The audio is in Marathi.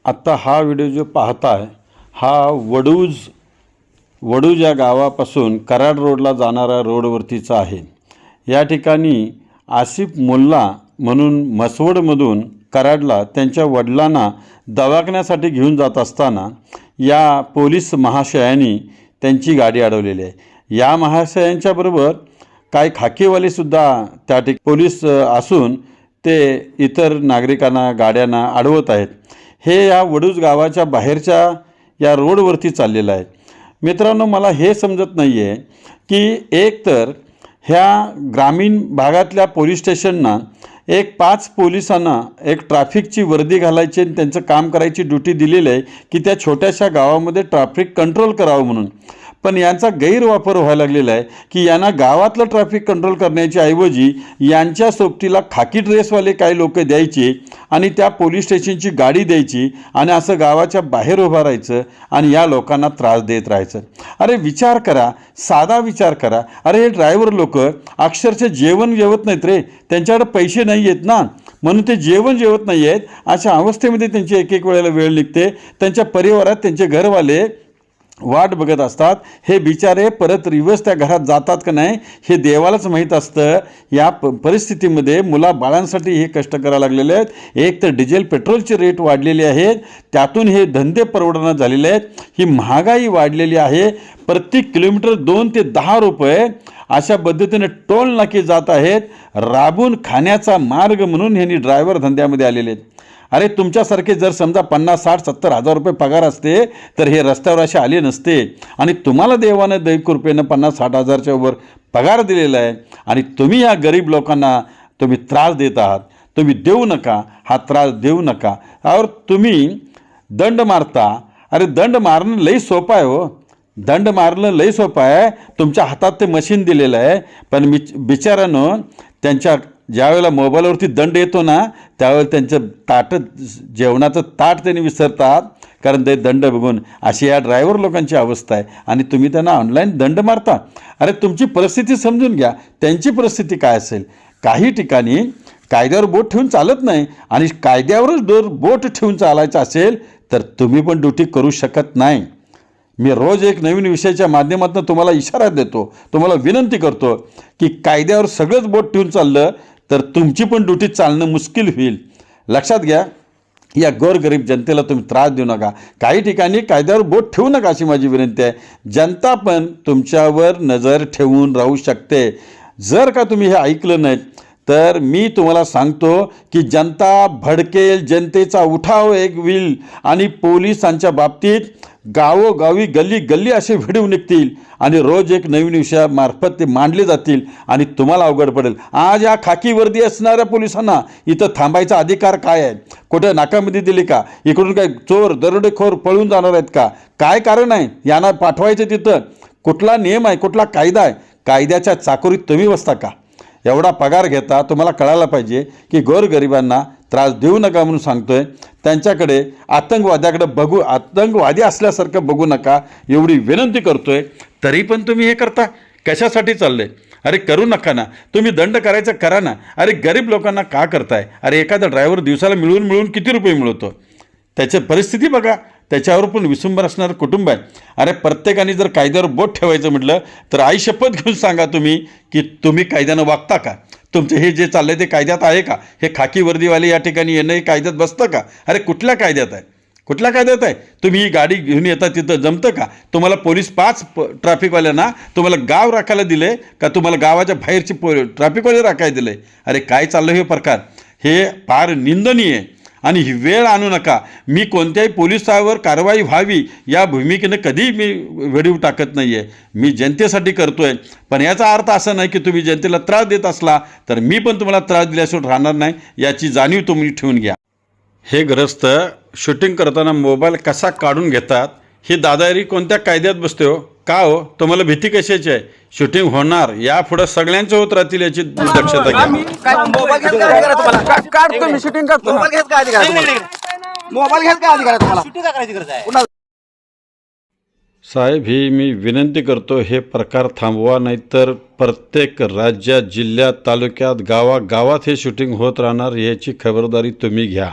आत्ता हा व्हिडिओ जो पाहताय हा वडूज या गावापासून कराड रोडला जाणाऱ्या रोडवरतीचा आहे। या ठिकाणी आसिफ मुल्ला म्हणून म्हसवडमधून कराडला त्यांच्या वडिलांना दवाखान्यासाठी घेऊन जात असताना या पोलीस महाशयांनी त्यांची गाडी अडवलेली आहे। या महाशयांच्या बरोबर काही खाकीवालेसुद्धा त्या पोलीस असून ते इतर नागरिकांना गाड्यांना अडवत आहेत। हे या वडूज गावाच्या बाहेरच्या या रोडवरती चाललेलं आहे। मित्रांनो, मला हे समजत नाही आहे की एक तर ह्या ग्रामीण भागातल्या पोलीस स्टेशनना एक 5 पोलिसांना एक ट्रॅफिकची वर्दी घालायची आणि त्यांचं काम करायची ड्युटी दिलेली आहे की त्या छोट्याशा गावामध्ये ट्रॅफिक कंट्रोल करावं म्हणून। पण यांचा गैरवापर व्हायला लागलेला आहे की यांना गावातलं ट्रॅफिक कंट्रोल करण्याच्या ऐवजी यांच्या सोबतीला खाकी ड्रेसवाले काही लोक द्यायचे आणि त्या पोलीस स्टेशनची गाडी द्यायची आणि असं गावाच्या बाहेर उभं राहायचं आणि या लोकांना त्रास देत राहायचं। अरे विचार करा, साधा विचार करा। अरे हे ड्रायव्हर लोक अक्षरशः जेवण जेवत नाहीत रे, त्यांच्याकडे पैसे नाही आहेत ना, म्हणून ते जेवण जेवत नाही आहेत। अशा अवस्थेमध्ये त्यांची एक वेळेला वेळ निघते, त्यांच्या परिवारात त्यांचे घरवाले वाट बघत असतात। हे बिचारे परत रिवर्स त्या घरात जातात का नाही हे देवालाच माहीत असतं। या परिस्थितीमध्ये मुलाबाळांसाठी हे कष्ट करायला लागलेले आहेत। एक तर डिझेल पेट्रोलचे रेट वाढलेले आहेत, त्यातून हे धंदे परवडणं झालेले आहेत। ही महागाई वाढलेली आहे। प्रत्येक किलोमीटर 2 ते 10 रुपये अशा पद्धतीने टोल नाके जात आहेत। राबून खाण्याचा मार्ग म्हणून ह्यांनी ड्रायव्हर धंद्यामध्ये आलेले आहेत। अरे तुमच्यासारखे जर समजा 50, 60, 70 हजार रुपये पगार असते तर हे रस्त्यावर असे आले नसते। आणि तुम्हाला देवानं दैवकृपेनं 50, 60 हजारच्या वर पगार दिलेला आहे आणि तुम्ही या गरीब लोकांना तुम्ही त्रास देत आहात। तुम्ही देऊ नका, हा त्रास देऊ नका। और तुम्ही दंड मारता। अरे दंड मारणं लई सोपं आहे हो, दंड मारणं लई सोपं आहे। तुमच्या हातात ते मशीन दिलेलं आहे, पण बिचारांनो त्यांच्या ज्यावेळेला मोबाईलवरती दंड येतो ना त्यावेळेला त्यांचं जेवणाचं ताट त्यांनी विसरतात, कारण ते दंड बघून। अशी या ड्रायव्हर लोकांची अवस्था आहे आणि तुम्ही त्यांना ऑनलाईन दंड मारता। अरे तुमची परिस्थिती समजून घ्या, त्यांची परिस्थिती काय असेल। काही ठिकाणी कायद्यावर बोट ठेवून चालत नाही आणि कायद्यावरच बोट ठेवून चालायचं असेल तर तुम्ही पण ड्युटी करू शकत नाही। मी रोज एक नवीन विषयाच्या माध्यमातून तुम्हाला इशारा देतो, तुम्हाला विनंती करतो की कायद्यावर सगळंच बोट ठेवून चाललं तर तुमची पण ड्युटी चालणं मुश्किल होईल। लक्षात घ्या, या गोरगरीब जनतेला तुम्ही त्रास देऊ नका। काही ठिकाणी कायद्यावर बोट ठेवू नका अशी माझी विनंती आहे। जनता पण तुमच्यावर नजर ठेवून राहू शकते। जर का तुम्ही हे ऐकलं नाही तर मी तुम्हाला सांगतो की जनता भडकेल, जनतेचा उठाव एक होईल आणि पोलिसांच्या बाबतीत गावोगावी गल्ली गल्ली असे व्हिडिओ निघतील आणि रोज एक नवीन विषयामार्फत ते मांडले जातील आणि तुम्हाला अवघड पडेल। आज या खाकी वर्दी असणाऱ्या पोलिसांना इथं थांबायचा अधिकार काय आहे? कुठं नाकामध्ये दिली का? इकडून काय चोर दरोडेखोर पळून जाणार आहेत का? काय कारण आहे यांना पाठवायचं तिथं? कुठला नियम आहे, कुठला कायदा आहे? कायद्याच्या चाकोरीत तुम्ही बसता का? एवढा पगार घेता, तुम्हाला कळायला पाहिजे की गोरगरिबांना त्रास देऊ नका म्हणून सांगतोय। त्यांच्याकडे आतंकवाद्याकडे आतंकवादी असल्यासारखं बघू नका एवढी विनंती करतोय। तरी पण तुम्ही हे करता, कशासाठी चाललंय? अरे करू नका ना, तुम्ही दंड करायचं करा ना। अरे गरीब लोकांना का करताय? अरे एखादा ड्रायव्हर दिवसाला मिळून किती रुपये मिळवतो? त्याची परिस्थिती बघा, त्याच्यावर पण विसंबर असणारं कुटुंब आहे। अरे प्रत्येकाने जर कायद्यावर बोट ठेवायचं म्हटलं तर आई शपथ घेऊन सांगा तुम्ही की तुम्ही कायद्यानं वागता का? तुमचं हे जे चाललंय ते कायद्यात आहे का? हे खाकी वर्दीवाले या ठिकाणी येणं हे कायद्यात बसतं का? अरे कुठल्या कायद्यात आहे? कुठल्या कायद्यात आहे? तुम्ही ही गाडी घेऊन येता तिथं जमतं का? तुम्हाला पोलीस 5 ट्रॅफिकवाल्यांना तुम्हाला गाव राखायला दिले का? तुम्हाला गावाच्या बाहेरची ट्रॅफिकवाले राखायला दिले? अरे काय चाललं हे प्रकार? हे फार निंदनीय आहे आणि ही वेळ आणू नका। मी कोणत्याही पोलिसावर कारवाई व्हावी या भूमिकेने कधी मी व्हिडिओ टाकत नाही आहे। मी जनतेसाठी करतोय, पण याचा अर्थ असा नाही की तुम्ही जनतेला त्रास देत असला तर मी पण तुम्हाला त्रास दिल्याशिवाय राहणार नाही, याची जाणीव तुम्ही ठेवून घ्या। हे ग्रस्त शूटिंग करताना मोबाईल कसा काढून घेतात, ही दादागिरी कोणत्या कायद्यात बसते हो? का हो? तुम्हाला भीती कशाची आहे? शूटिंग होणार, या पुढे सगळ्यांचे होत राहतील याची दक्षता घ्या। साहेब, ही मी विनंती करतो, हे प्रकार थांबवा, नाहीतर प्रत्येक राज्यात, जिल्ह्यात, तालुक्यात, गावागावात हे शूटिंग होत राहणार, याची खबरदारी तुम्ही घ्या।